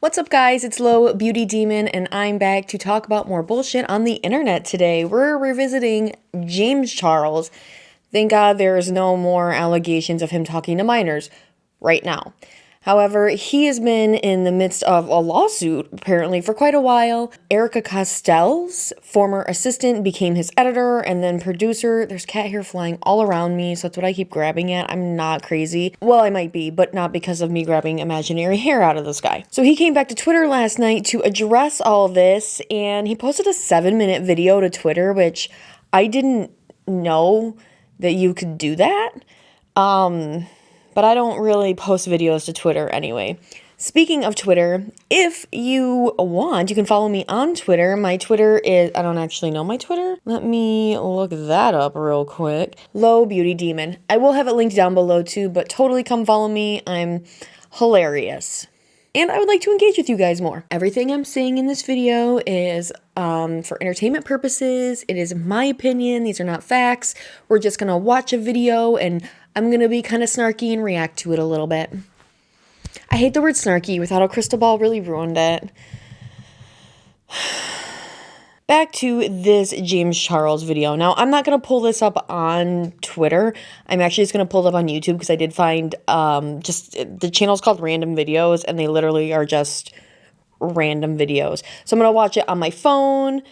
What's up, guys? It's Low Beauty Demon, and I'm back to talk about more bullshit on the internet today. We're revisiting James Charles. Thank God there's no more allegations of him talking to minors right now. However, he has been in the midst of a lawsuit, apparently, for quite a while. Erica Costell's former assistant became his editor and then producer. There's cat hair flying all around me, so that's what I keep grabbing at. I'm not crazy. Well, I might be, but not because of me grabbing imaginary hair out of the sky. So he came back to Twitter last night to address all this, and he posted a 7-minute video to Twitter, which I didn't know that you could do that. But I don't really post videos to Twitter anyway. Speaking of Twitter, if you want, you can follow me on Twitter. My Twitter is, I don't actually know my Twitter. Let me look that up real quick. Low Beauty Demon. I will have it linked down below too, but totally come follow me. I'm hilarious. And I would like to engage with you guys more. Everything I'm saying in this video is for entertainment purposes. It is my opinion. These are not facts. We're just going to watch a video and I'm going to be kind of snarky and react to it a little bit. I hate the word snarky. Without a crystal ball really ruined it. Back to this James Charles video. Now, I'm not going to pull this up on Twitter. I'm actually just going to pull it up on YouTube because I did find just the channel's called Random Videos and they literally are just random videos. So I'm going to watch it on my phone.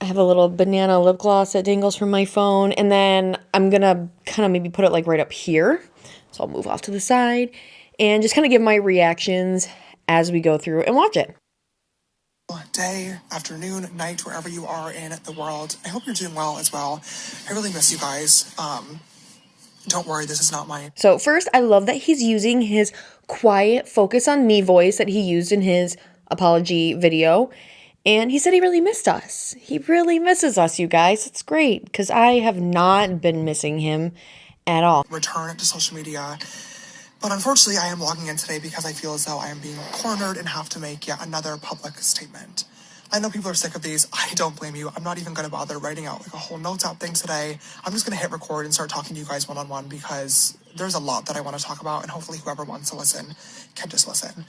I have a little banana lip gloss that dangles from my phone. And then I'm going to kind of maybe put it like right up here. So I'll move off to the side and just kind of give my reactions as we go through and watch it. Day, afternoon, night, wherever you are in the world. I hope you're doing well as well. I really miss you guys. Don't worry, this is not my... So first, I love that he's using his quiet focus on me voice that he used in his apology video. And he said he really missed us. He really misses us, you guys. It's great, because I have not been missing him at all. Return to social media. But unfortunately, I am logging in today because I feel as though I am being cornered and have to make yet another public statement. I know people are sick of these. I don't blame you. I'm not even going to bother writing out like a whole notes app thing today. I'm just going to hit record and start talking to you guys one-on-one because there's a lot that I want to talk about, and hopefully whoever wants to listen can just listen.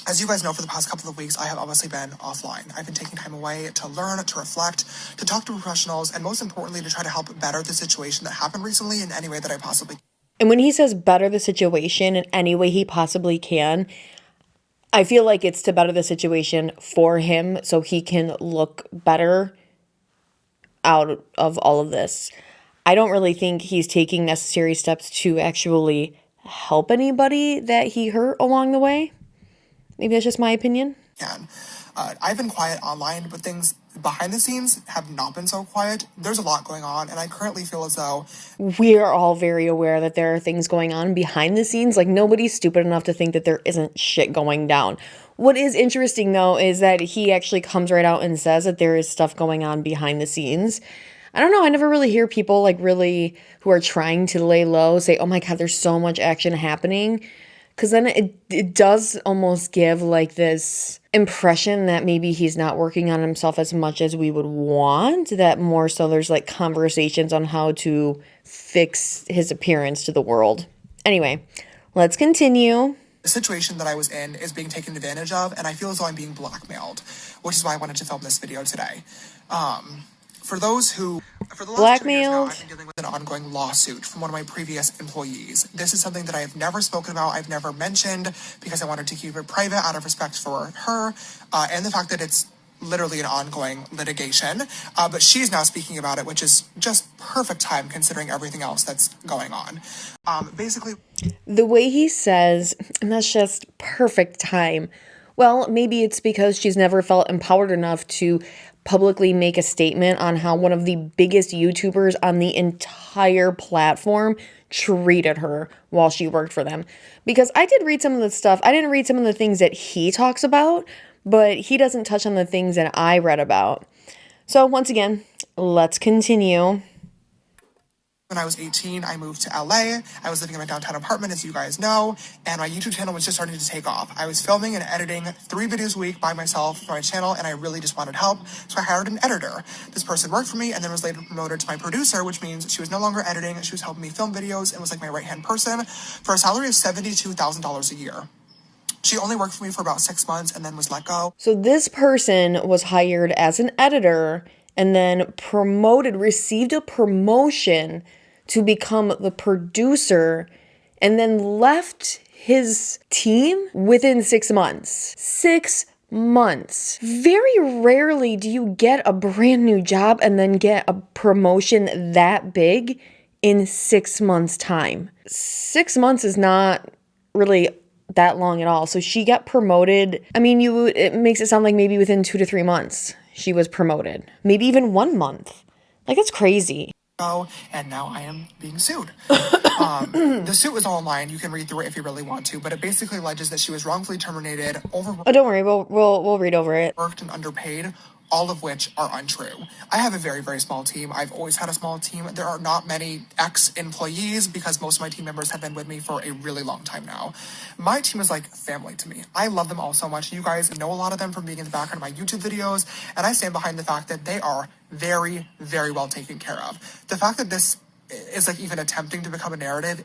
As you guys know, for the past couple of weeks, I have obviously been offline. I've been taking time away to learn, to reflect, to talk to professionals, and most importantly, to try to help better the situation that happened recently in any way that I possibly can. And when he says better the situation in any way he possibly can, I feel like it's to better the situation for him so he can look better out of all of this. I don't really think he's taking necessary steps to actually help anybody that he hurt along the way. Maybe that's just my opinion. I've been quiet online, but things behind the scenes have not been so quiet. There's a lot going on, and I currently feel as though... We are all very aware that there are things going on behind the scenes. Like, nobody's stupid enough to think that there isn't shit going down. What is interesting, though, is that he actually comes right out and says that there is stuff going on behind the scenes. I don't know, I never really hear people, like, really, who are trying to lay low say, oh my God, there's so much action happening. Because then it does almost give like this impression that maybe he's not working on himself as much as we would want, that more so there's like conversations on how to fix his appearance to the world. Anyway, let's continue. The situation that I was in is being taken advantage of, and I feel as though I'm being blackmailed, which is why I wanted to film this video today. For the last 2 years now, I've been dealing with an ongoing lawsuit from one of my previous employees. This is something that I have never spoken about, I've never mentioned, because I wanted to keep it private out of respect for her, and the fact that it's literally an ongoing litigation. But she's now speaking about it, which is just perfect time considering everything else that's going on. Basically, the way he says, and that's just perfect time. Well, maybe it's because she's never felt empowered enough to publicly make a statement on how one of the biggest YouTubers on the entire platform treated her while she worked for them. Because I did read some of the stuff. I didn't read some of the things that he talks about, but he doesn't touch on the things that I read about. So once again, let's continue. When I was 18, I moved to LA. I was living in my downtown apartment, as you guys know, and my YouTube channel was just starting to take off. I was filming and editing 3 videos a week by myself for my channel, and I really just wanted help, so I hired an editor. This person worked for me and then was later promoted to my producer, which means she was no longer editing. She was helping me film videos and was like my right-hand person for a salary of $72,000 a year. She only worked for me for about 6 months and then was let go. So this person was hired as an editor and then received a promotion to become the producer, and then left his team within 6 months. 6 months. Very rarely do you get a brand new job and then get a promotion that big in 6 months' time. 6 months is not really that long at all. So she got promoted. I mean, it makes it sound like maybe within 2 to 3 months she was promoted. Maybe even 1 month. Like, that's crazy. And now I am being sued. The suit is all online. You can read through it if you really want to, but it basically alleges that she was wrongfully terminated, Oh, don't worry, we'll read over it. Worked and underpaid, all of which are untrue. I have a very, very small team. I've always had a small team. There are not many ex-employees because most of my team members have been with me for a really long time now. My team is like family to me. I love them all so much. You guys know a lot of them from being in the background of my YouTube videos, and I stand behind the fact that they are very, very well taken care of. The fact that this is like even attempting to become a narrative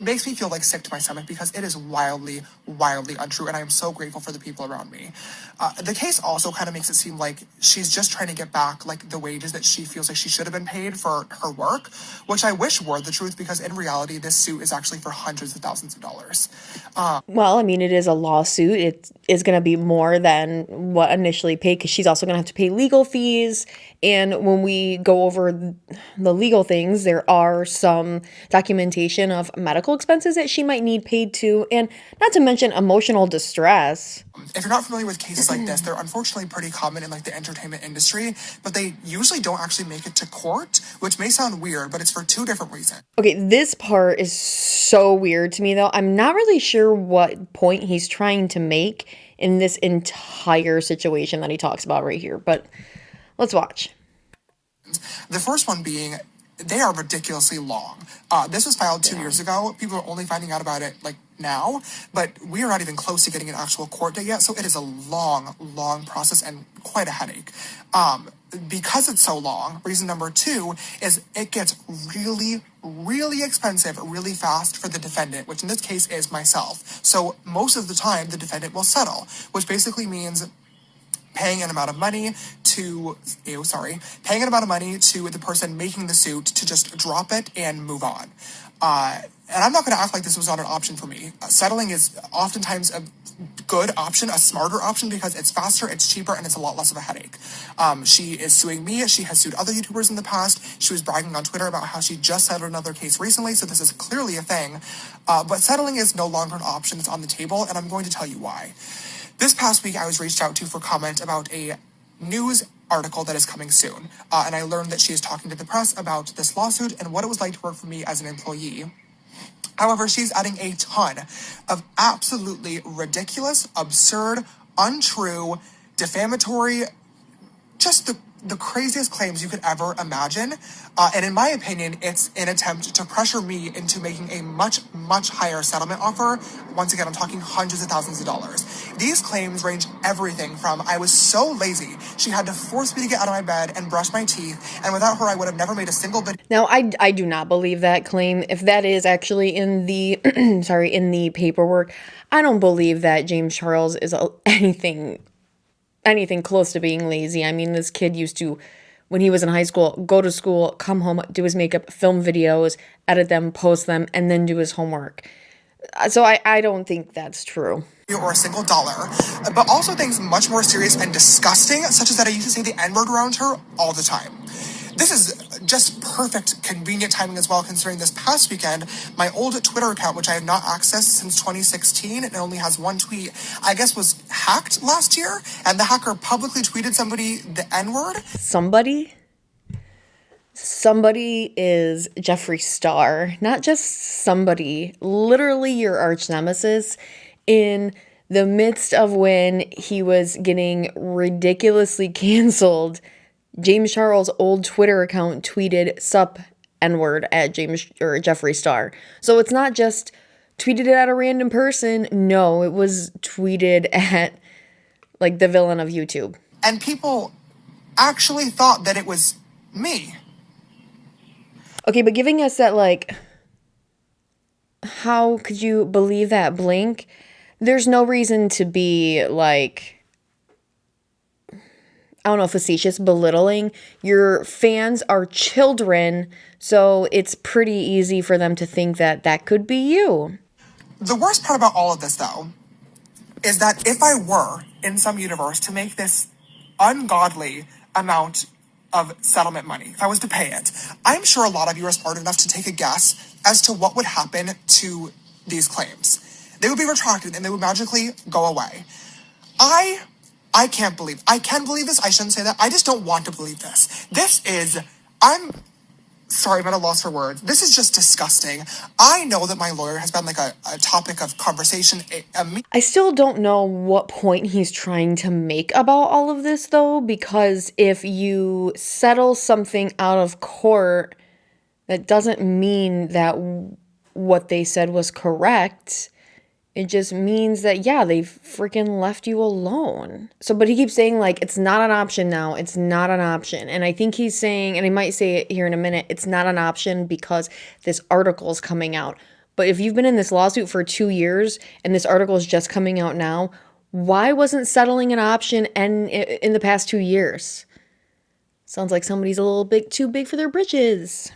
makes me feel like sick to my stomach because it is wildly, wildly untrue, and I am so grateful for the people around me. The case also kind of makes it seem like she's just trying to get back like the wages that she feels like she should have been paid for her work, which I wish were the truth because in reality, this suit is actually for hundreds of thousands of dollars. Well, I mean, it is a lawsuit. It is going to be more than what initially paid because she's also going to have to pay legal fees. And when we go over the legal things, there are some documentation of medical expenses that she might need paid to, and not to mention emotional distress. If you're not familiar with cases like this, they're unfortunately pretty common in like the entertainment industry, but they usually don't actually make it to court, which may sound weird, but it's for two different reasons. Okay, this part is so weird to me though. I'm not really sure what point he's trying to make in this entire situation that he talks about right here, but let's watch. The first one being, they are ridiculously long. This was filed 2 years ago. People are only finding out about it like now, but we are not even close to getting an actual court date yet. So it is a long, long process and quite a headache. Because it's so long, reason number two is it gets really, really expensive really fast for the defendant, which in this case is myself. So most of the time the defendant will settle, which basically means paying an amount of money to the person making the suit to just drop it and move on. And I'm not going to act like this was not an option for me. Settling is oftentimes a good option, a smarter option, because it's faster, it's cheaper, and it's a lot less of a headache. She is suing me. She has sued other YouTubers in the past. She was bragging on Twitter about how she just settled another case recently, so this is clearly a thing. But settling is no longer an option. It's on the table, and I'm going to tell you why. This past week, I was reached out to for comment about a news article that is coming soon. And I learned that she is talking to the press about this lawsuit and what it was like to work for me as an employee. However, she's adding a ton of absolutely ridiculous, absurd, untrue, defamatory, just the craziest claims you could ever imagine. And in my opinion, it's an attempt to pressure me into making a much, much higher settlement offer. Once again, I'm talking hundreds of thousands of dollars. These claims range everything from I was so lazy, she had to force me to get out of my bed and brush my teeth, and without her, I would have never made a single bit. Now, I do not believe that claim. If that is actually in the, in the paperwork, I don't believe that James Charles is anything close to being lazy. I mean, this kid used to, when he was in high school, go to school, come home, do his makeup, film videos, edit them, post them, and then do his homework. So I don't think that's true. Or a single dollar, but also things much more serious and disgusting, such as that I used to say the N-word around her all the time. This is just perfect, convenient timing as well, considering this past weekend, my old Twitter account, which I have not accessed since 2016, and only has one tweet, I guess was hacked last year, and the hacker publicly tweeted somebody the N-word. Somebody is Jeffree Star, not just somebody, literally your arch nemesis. In the midst of when he was getting ridiculously canceled, James Charles' old Twitter account tweeted "sup N-word" at Jeffree Star. So it's not just tweeted it at a random person. No, it was tweeted at like the villain of YouTube. And people actually thought that it was me. Okay, but giving us that, like, how could you believe that, Blink? There's no reason to be like, I don't know, facetious, belittling. Your fans are children, so it's pretty easy for them to think that that could be you. The worst part about all of this, though, is that if I were, in some universe, to make this ungodly amount of settlement money, if I was to pay it, I'm sure a lot of you are smart enough to take a guess as to what would happen to these claims. They would be retracted and they would magically go away. I can't believe, I can believe this, I shouldn't say that, I just don't want to believe this. I'm sorry, I'm at a loss for words. This is just disgusting. I know that my lawyer has been like a topic of conversation. I still don't know what point he's trying to make about all of this, though, because if you settle something out of court, that doesn't mean that what they said was correct. It just means that, yeah, they freaking left you alone. So, but he keeps saying, like, it's not an option now. It's not an option. And I think he's saying, and he might say it here in a minute, it's not an option because this article is coming out. But if you've been in this lawsuit for 2 years and this article is just coming out now, why wasn't settling an option in the past 2 years? Sounds like somebody's a little bit too big for their britches.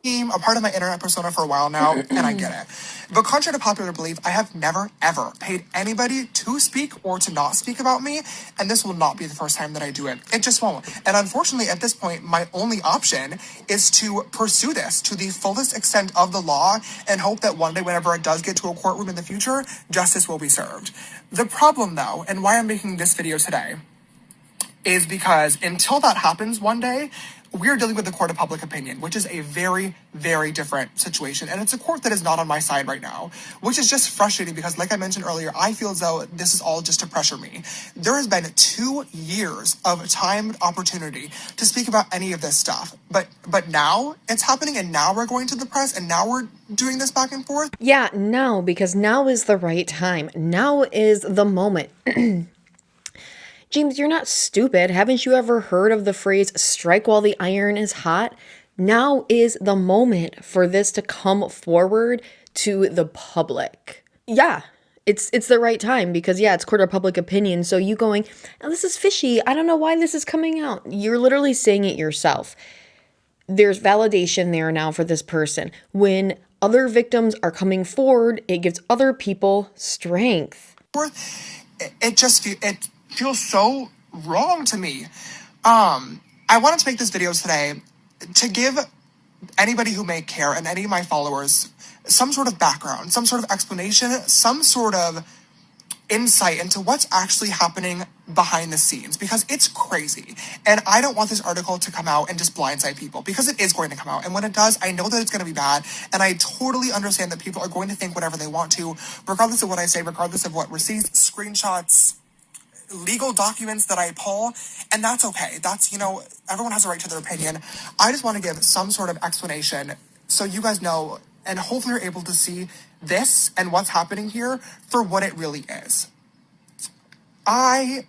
A part of my internet persona for a while now, and I get it. But contrary to popular belief, I have never, ever paid anybody to speak or to not speak about me, and this will not be the first time that I do it. It just won't. And unfortunately, at this point, my only option is to pursue this to the fullest extent of the law and hope that one day, whenever it does get to a courtroom in the future, justice will be served. The problem, though, and why I'm making this video today, is because until that happens one day, we're dealing with the court of public opinion, which is a very, very different situation. And it's a court that is not on my side right now, which is just frustrating because, like I mentioned earlier, I feel as though this is all just to pressure me. There has been 2 years of time opportunity to speak about any of this stuff. But now it's happening, and now we're going to the press, and now we're doing this back and forth. Yeah, now, because now is the right time. Now is the moment. James, you're not stupid. Haven't you ever heard of the phrase, strike while the iron is hot? Now is the moment for this to come forward to the public. Yeah, it's the right time because, yeah, it's court of public opinion. So you going, oh, this is fishy. I don't know why this is coming out. You're literally saying it yourself. There's validation there now for this person. When other victims are coming forward, it gives other people strength. It feels so wrong to me. I wanted to make this video today to give anybody who may care and any of my followers some sort of background, some sort of explanation, some sort of insight into what's actually happening behind the scenes, because it's crazy. And I don't want this article to come out and just blindside people, because it is going to come out. And when it does, I know that it's going to be bad. And I totally understand that people are going to think whatever they want to, regardless of what I say, regardless of what receipts, screenshots, legal documents that I pull, and that's okay. That's, everyone has a right to their opinion. I just want to give some sort of explanation so you guys know, and hopefully you're able to see this and what's happening here for what it really is. I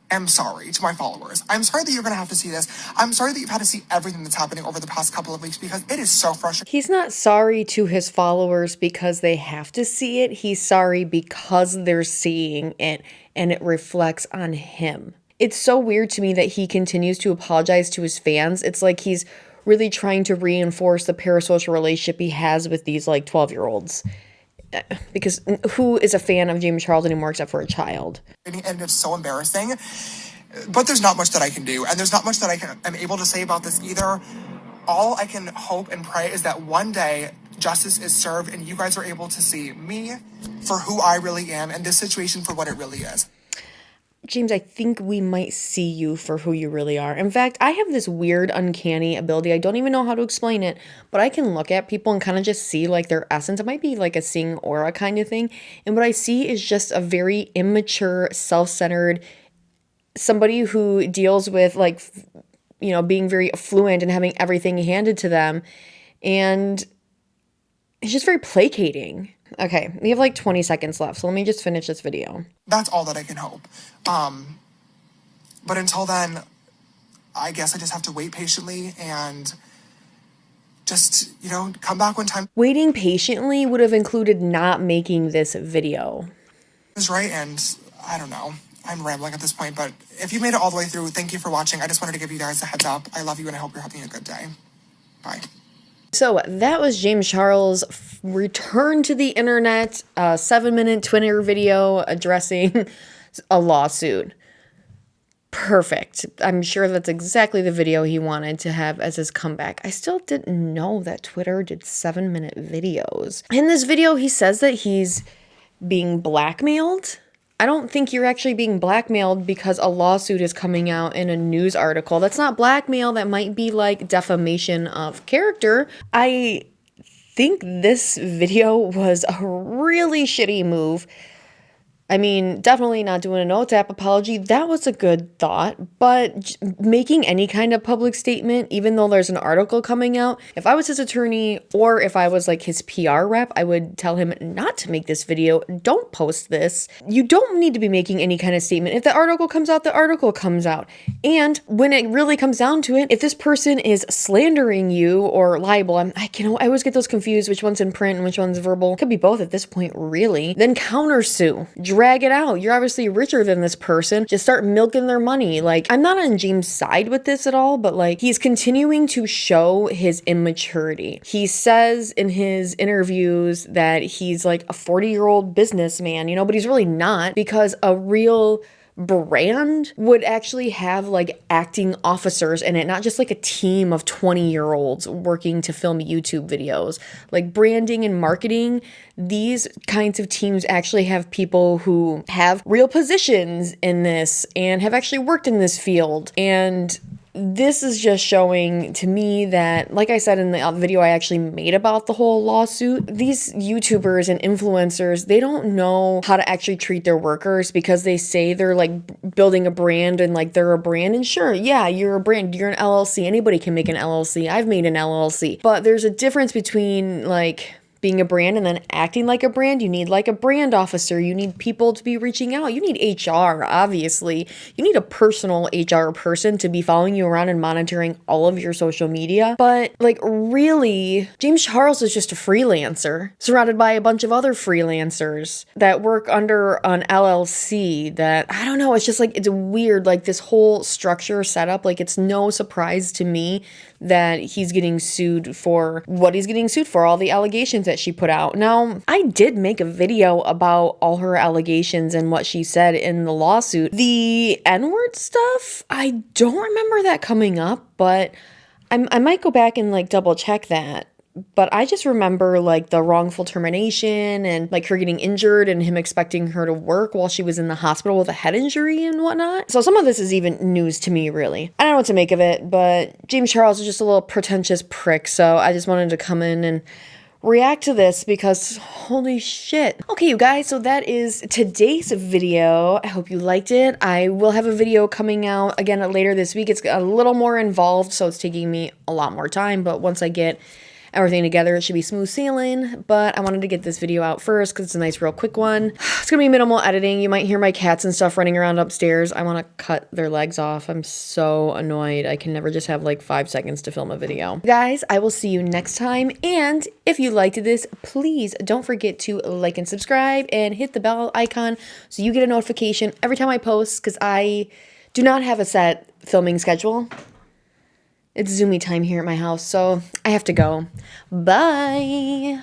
am sorry to my followers. I'm sorry that you're going to have to see this. I'm sorry that you've had to see everything that's happening over the past couple of weeks, because it is so frustrating. He's not sorry to his followers because they have to see it. He's sorry because they're seeing it and it reflects on him. It's so weird to me that he continues to apologize to his fans. It's like he's really trying to reinforce the parasocial relationship he has with these 12-year-olds. Because who is a fan of James Charles anymore except for a child? And it's so embarrassing. But there's not much that I can do. And there's not much that I'm able to say about this either. All I can hope and pray is that one day justice is served and you guys are able to see me for who I really am and this situation for what it really is. James, I think we might see you for who you really are. In fact, I have this weird, uncanny ability. I don't even know how to explain it, but I can look at people and kind of just see their essence. It might be like a seeing aura kind of thing. And what I see is just a very immature, self-centered, somebody who deals with being very affluent and having everything handed to them. And it's just very placating. Okay, we have 20 seconds left, so let me just finish this video. That's all that I can hope. But until then, I guess I just have to wait patiently and just, come back when time Waiting patiently would have included not making this video. is right. And I don't know. I'm rambling at this point, but if you made it all the way through, thank you for watching. I just wanted to give you guys a heads up. I love you and I hope you're having a good day. Bye. So that was James Charles' return to the internet, a 7-minute Twitter video addressing a lawsuit. Perfect. I'm sure that's exactly the video he wanted to have as his comeback. I still didn't know that Twitter did 7-minute videos. In this video, he says that he's being blackmailed. I don't think you're actually being blackmailed because a lawsuit is coming out in a news article. That's not blackmail. That might be like defamation of character. I think this video was a really shitty move. I mean, definitely not doing a no-tap apology. That was a good thought, but making any kind of public statement, even though there's an article coming out, if I was his attorney or if I was like his PR rep, I would tell him not to make this video. Don't post this. You don't need to be making any kind of statement. If the article comes out, the article comes out. And when it really comes down to it, if this person is slandering you or libel, I always get those confused, which one's in print and which one's verbal. Could be both at this point, really. Then countersue. Drag it out. You're obviously richer than this person. Just start milking their money. Like, I'm not on James' side with this at all, but like, he's continuing to show his immaturity. He says in his interviews that he's like a 40-year-old businessman, but he's really not, because a real brand would actually have like acting officers in it, not just like a team of 20-year-olds working to film YouTube videos. Like branding and marketing, these kinds of teams actually have people who have real positions in this and have actually worked in this field. And this is just showing to me that, like I said in the video I actually made about the whole lawsuit, these YouTubers and influencers, they don't know how to actually treat their workers because they say they're like building a brand and like they're a brand. And sure, yeah, you're a brand, you're an LLC. Anybody can make an LLC. I've made an LLC. But there's a difference between like being a brand and then acting like a brand. You need like a brand officer. You need people to be reaching out. You need HR, obviously. You need a personal HR person to be following you around and monitoring all of your social media. But like really, James Charles is just a freelancer surrounded by a bunch of other freelancers that work under an LLC that, I don't know, it's just like, it's weird. Like this whole structure setup, like it's no surprise to me that he's getting sued for what he's getting sued for, all the allegations that she put out. Now, I did make a video about all her allegations and what she said in the lawsuit. The N-word stuff, I don't remember that coming up, but I might go back and like double check that. But I just remember like the wrongful termination and like her getting injured and him expecting her to work while she was in the hospital with a head injury and whatnot. So some of this is even news to me, really. I don't know what to make of it, but James Charles is just a little pretentious prick. So I just wanted to come in and react to this because holy shit. Okay, you guys, so that is today's video. I hope you liked it. I will have a video coming out again later this week. It's a little more involved, so it's taking me a lot more time, but once I get everything together, it should be smooth sailing. But I wanted to get this video out first because it's a nice real quick one. It's gonna be minimal editing. You might hear my cats and stuff running around upstairs. I want to cut their legs off. I'm so annoyed. I can never just have like 5 seconds to film a video. Guys, I will see you next time, and if you liked this, please don't forget to like and subscribe and hit the bell icon so you get a notification every time I post, because I do not have a set filming schedule. It's Zoomy time here at my house, so I have to go. Bye!